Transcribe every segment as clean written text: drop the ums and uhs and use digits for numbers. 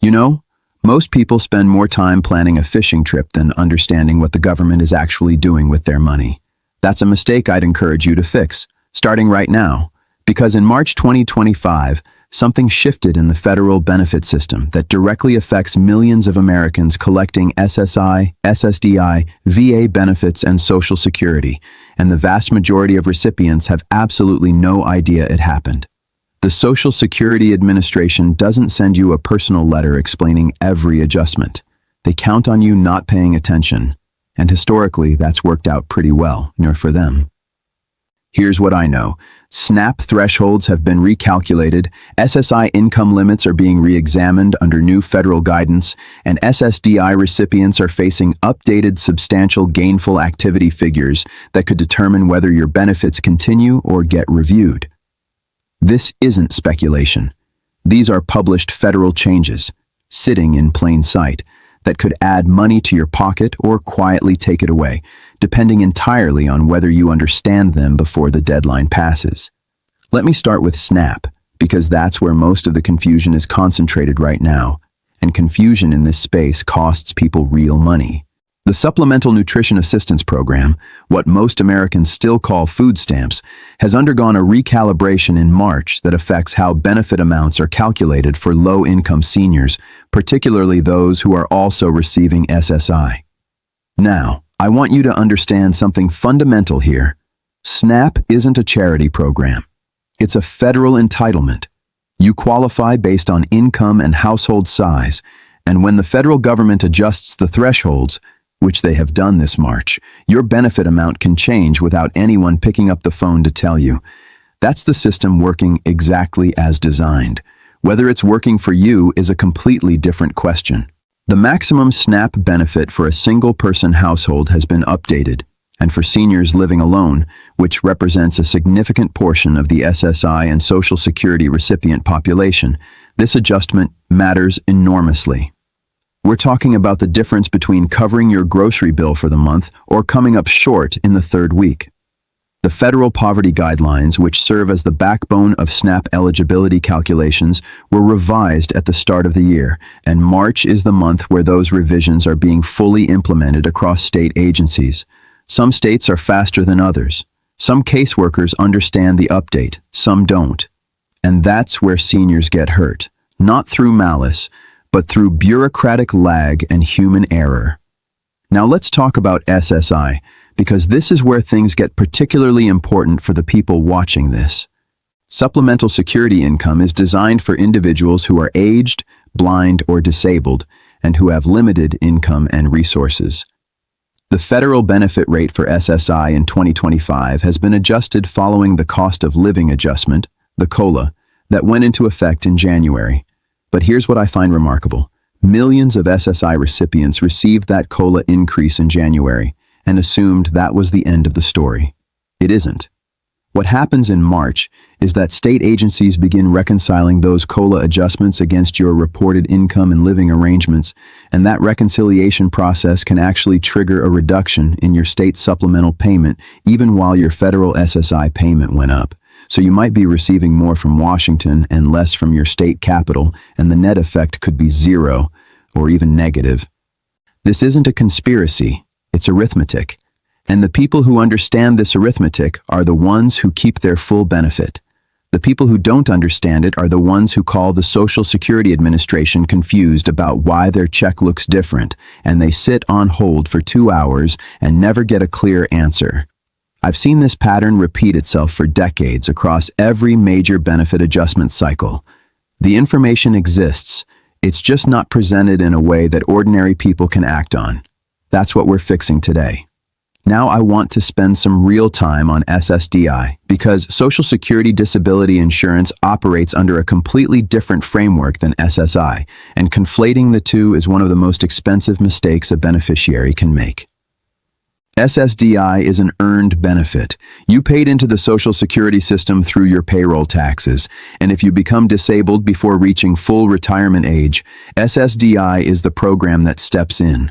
You know, most people spend more time planning a fishing trip than understanding what the government is actually doing with their money. That's a mistake I'd encourage you to fix, starting right now, because in March 2025, something shifted in the federal benefit system that directly affects millions of Americans collecting SSI, SSDI, VA benefits, and Social Security, and the vast majority of recipients have absolutely no idea it happened. The Social Security Administration doesn't send you a personal letter explaining every adjustment. They count on you not paying attention, and historically that's worked out pretty well, for them. Here's what I know. SNAP thresholds have been recalculated, SSI income limits are being re-examined under new federal guidance, and SSDI recipients are facing updated substantial gainful activity figures that could determine whether your benefits continue or get reviewed. This isn't speculation. These are published federal changes, sitting in plain sight, that could add money to your pocket or quietly take it away, depending entirely on whether you understand them before the deadline passes. Let me start with SNAP, because that's where most of the confusion is concentrated right now, and confusion in this space costs people real money. The Supplemental Nutrition Assistance Program, what most Americans still call food stamps, has undergone a recalibration in March that affects how benefit amounts are calculated for low-income seniors, particularly those who are also receiving SSI. Now, I want you to understand something fundamental here. SNAP isn't a charity program. It's a federal entitlement. You qualify based on income and household size, and when the federal government adjusts the thresholds, which they have done this March, your benefit amount can change without anyone picking up the phone to tell you. That's the system working exactly as designed. Whether it's working for you is a completely different question. The maximum SNAP benefit for a single-person household has been updated, and for seniors living alone, which represents a significant portion of the SSI and Social Security recipient population, this adjustment matters enormously. We're talking about the difference between covering your grocery bill for the month or coming up short in the third week. The federal poverty guidelines, which serve as the backbone of SNAP eligibility calculations, were revised at the start of the year, and March is the month where those revisions are being fully implemented across state agencies. Some states are faster than others. Some caseworkers understand the update, some don't. And that's where seniors get hurt, not through malice, but through bureaucratic lag and human error. Now let's talk about SSI, because this is where things get particularly important for the people watching this. Supplemental security income is designed for individuals who are aged, blind, or disabled, and who have limited income and resources. The federal benefit rate for SSI in 2025 has been adjusted following the cost of living adjustment, the COLA, that went into effect in January. But here's what I find remarkable. Millions of SSI recipients received that COLA increase in January and assumed that was the end of the story. It isn't. What happens in March is that state agencies begin reconciling those COLA adjustments against your reported income and living arrangements, and that reconciliation process can actually trigger a reduction in your state supplemental payment even while your federal SSI payment went up. So you might be receiving more from Washington and less from your state capital, and the net effect could be zero or even negative. This isn't a conspiracy, it's arithmetic. And the people who understand this arithmetic are the ones who keep their full benefit. The people who don't understand it are the ones who call the Social Security Administration confused about why their check looks different, and they sit on hold for 2 hours and never get a clear answer. I've seen this pattern repeat itself for decades across every major benefit adjustment cycle. The information exists, it's just not presented in a way that ordinary people can act on. That's what we're fixing today. Now I want to spend some real time on SSDI, because Social Security Disability Insurance operates under a completely different framework than SSI, and conflating the two is one of the most expensive mistakes a beneficiary can make. SSDI is an earned benefit. You paid into the Social Security system through your payroll taxes, and if you become disabled before reaching full retirement age, SSDI is the program that steps in.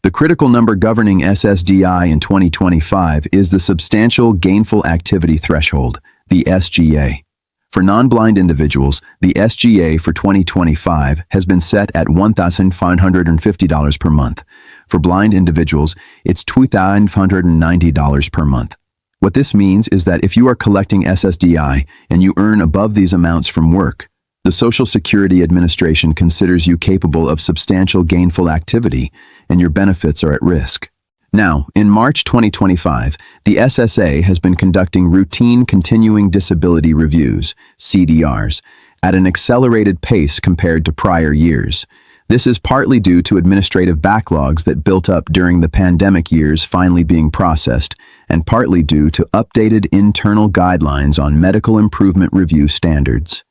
The critical number governing SSDI in 2025 is the Substantial Gainful Activity Threshold, the SGA. For non-blind individuals, the SGA for 2025 has been set at $1,550 per month. For blind individuals, it's $2,590 per month. What this means is that if you are collecting SSDI and you earn above these amounts from work, the Social Security Administration considers you capable of substantial gainful activity and your benefits are at risk. Now, in March 2025, the SSA has been conducting routine continuing disability reviews, CDRs, at an accelerated pace compared to prior years. This is partly due to administrative backlogs that built up during the pandemic years finally being processed, and partly due to updated internal guidelines on medical improvement review standards.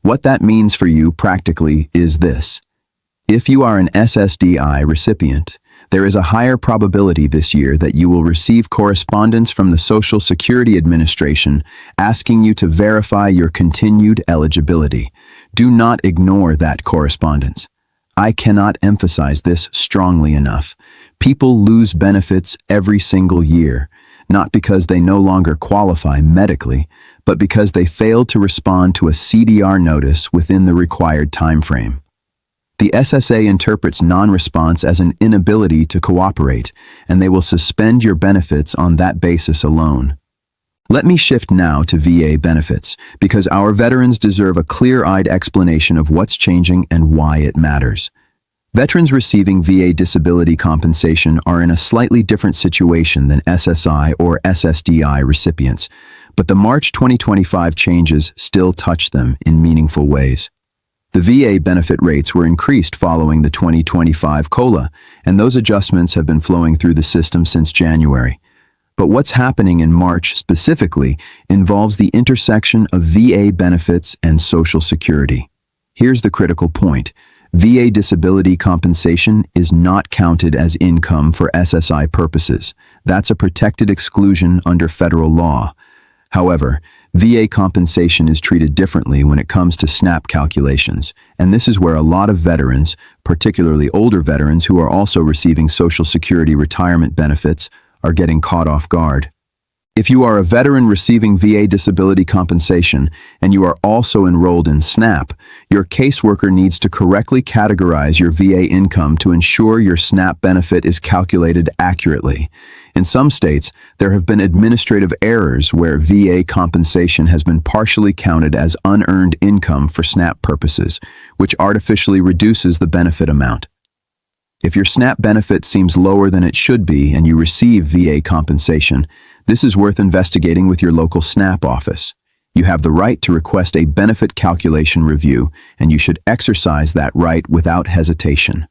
What that means for you practically is this. If you are an SSDI recipient, there is a higher probability this year that you will receive correspondence from the Social Security Administration asking you to verify your continued eligibility. Do not ignore that correspondence. I cannot emphasize this strongly enough. People lose benefits every single year, not because they no longer qualify medically, but because they failed to respond to a CDR notice within the required time frame. The SSA interprets non-response as an inability to cooperate, and they will suspend your benefits on that basis alone. Let me shift now to VA benefits, because our veterans deserve a clear-eyed explanation of what's changing and why it matters. Veterans receiving VA disability compensation are in a slightly different situation than SSI or SSDI recipients, but the March 2025 changes still touch them in meaningful ways. The VA benefit rates were increased following the 2025 COLA, and those adjustments have been flowing through the system since January. But what's happening in March specifically involves the intersection of VA benefits and Social Security. Here's the critical point. VA disability compensation is not counted as income for SSI purposes. That's a protected exclusion under federal law. However, VA compensation is treated differently when it comes to SNAP calculations, and this is where a lot of veterans, particularly older veterans who are also receiving Social Security retirement benefits, are getting caught off guard. If you are a veteran receiving VA disability compensation and you are also enrolled in SNAP, your caseworker needs to correctly categorize your VA income to ensure your SNAP benefit is calculated accurately. In some states, there have been administrative errors where VA compensation has been partially counted as unearned income for SNAP purposes, which artificially reduces the benefit amount. If your SNAP benefit seems lower than it should be and you receive VA compensation, this is worth investigating with your local SNAP office. You have the right to request a benefit calculation review, and you should exercise that right without hesitation.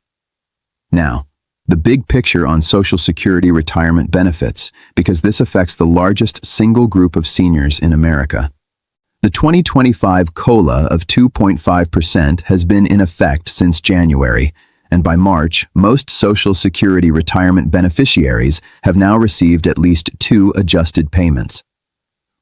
Now, the big picture on Social Security retirement benefits, because this affects the largest single group of seniors in America. The 2025 COLA of 2.5% has been in effect since January, and by March, most Social Security retirement beneficiaries have now received at least 2 adjusted payments.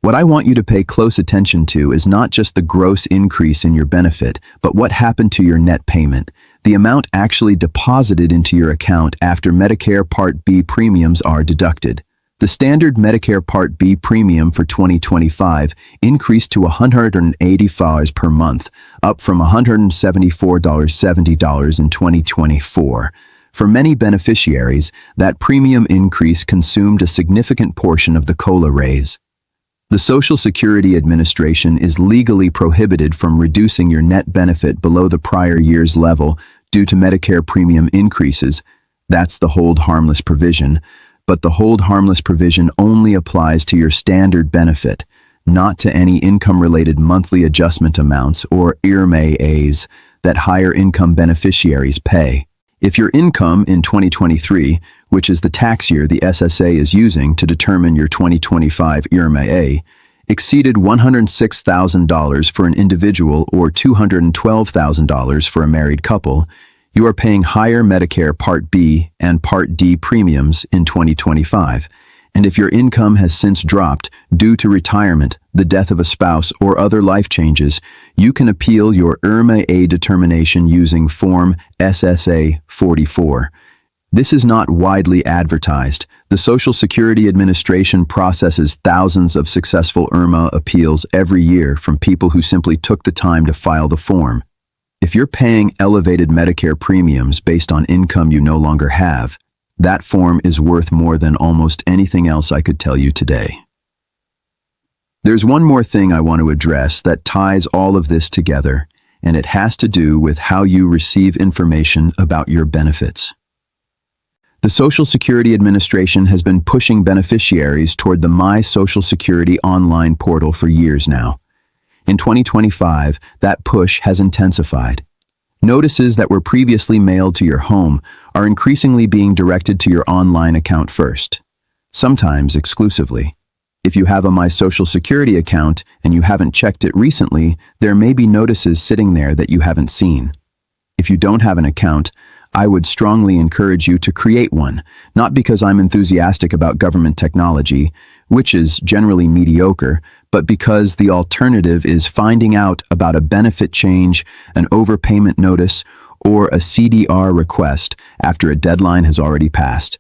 What I want you to pay close attention to is not just the gross increase in your benefit, but what happened to your net payment, the amount actually deposited into your account after Medicare Part B premiums are deducted. The standard Medicare Part B premium for 2025 increased to $180 per month, up from $174.70 in 2024. For many beneficiaries, that premium increase consumed a significant portion of the COLA raise. The Social Security Administration is legally prohibited from reducing your net benefit below the prior year's level due to Medicare premium increases. That's the hold harmless provision. But the hold harmless provision only applies to your standard benefit, not to any income-related monthly adjustment amounts or IRMAAs that higher income beneficiaries pay. If your income in 2023, which is the tax year the SSA is using to determine your 2025 IRMAA, exceeded $106,000 for an individual or $212,000 for a married couple, you are paying higher Medicare Part B and Part D premiums in 2025, and if your income has since dropped due to retirement, the death of a spouse, or other life changes, you can appeal your IRMAA determination using Form SSA 44. This is not widely advertised. The Social Security Administration processes thousands of successful IRMA appeals every year from people who simply took the time to file the form. If you're paying elevated Medicare premiums based on income you no longer have, that form is worth more than almost anything else I could tell you today. There's one more thing I want to address that ties all of this together, and it has to do with how you receive information about your benefits. The Social Security Administration has been pushing beneficiaries toward the My Social Security online portal for years now. In 2025, that push has intensified. Notices that were previously mailed to your home are increasingly being directed to your online account first, sometimes exclusively. If you have a My Social Security account and you haven't checked it recently, there may be notices sitting there that you haven't seen. If you don't have an account, I would strongly encourage you to create one, not because I'm enthusiastic about government technology, which is generally mediocre, but because the alternative is finding out about a benefit change, an overpayment notice, or a CDR request after a deadline has already passed.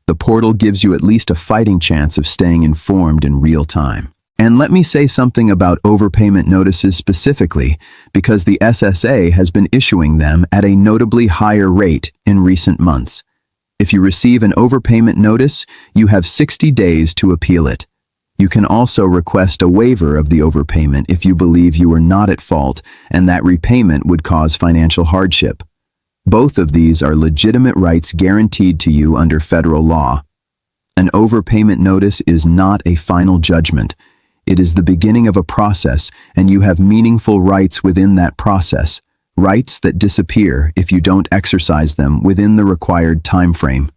The portal gives you at least a fighting chance of staying informed in real time. And let me say something about overpayment notices specifically, because the SSA has been issuing them at a notably higher rate in recent months. If you receive an overpayment notice, you have 60 days to appeal it. You can also request a waiver of the overpayment if you believe you are not at fault and that repayment would cause financial hardship. Both of these are legitimate rights guaranteed to you under federal law. An overpayment notice is not a final judgment. It is the beginning of a process, and you have meaningful rights within that process, rights that disappear if you don't exercise them within the required time frame.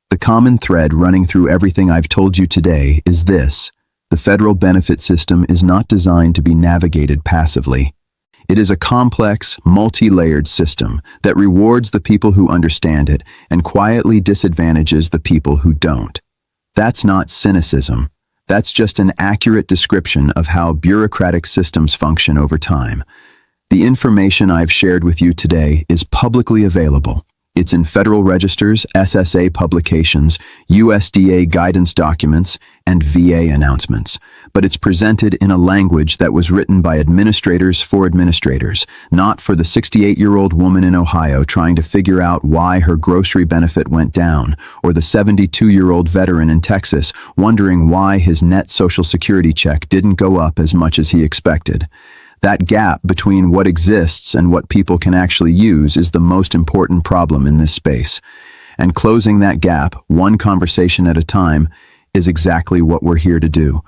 The common thread running through everything I've told you today is this: the federal benefit system is not designed to be navigated passively. It is a complex, multi-layered system that rewards the people who understand it and quietly disadvantages the people who don't. That's not cynicism. That's just an accurate description of how bureaucratic systems function over time. The information I've shared with you today is publicly available. It's in federal registers, SSA publications, USDA guidance documents, and VA announcements. But it's presented in a language that was written by administrators for administrators, not for the 68-year-old woman in Ohio trying to figure out why her grocery benefit went down, or the 72-year-old veteran in Texas wondering why his net Social Security check didn't go up as much as he expected. That gap between what exists and what people can actually use is the most important problem in this space. And closing that gap, one conversation at a time, is exactly what we're here to do.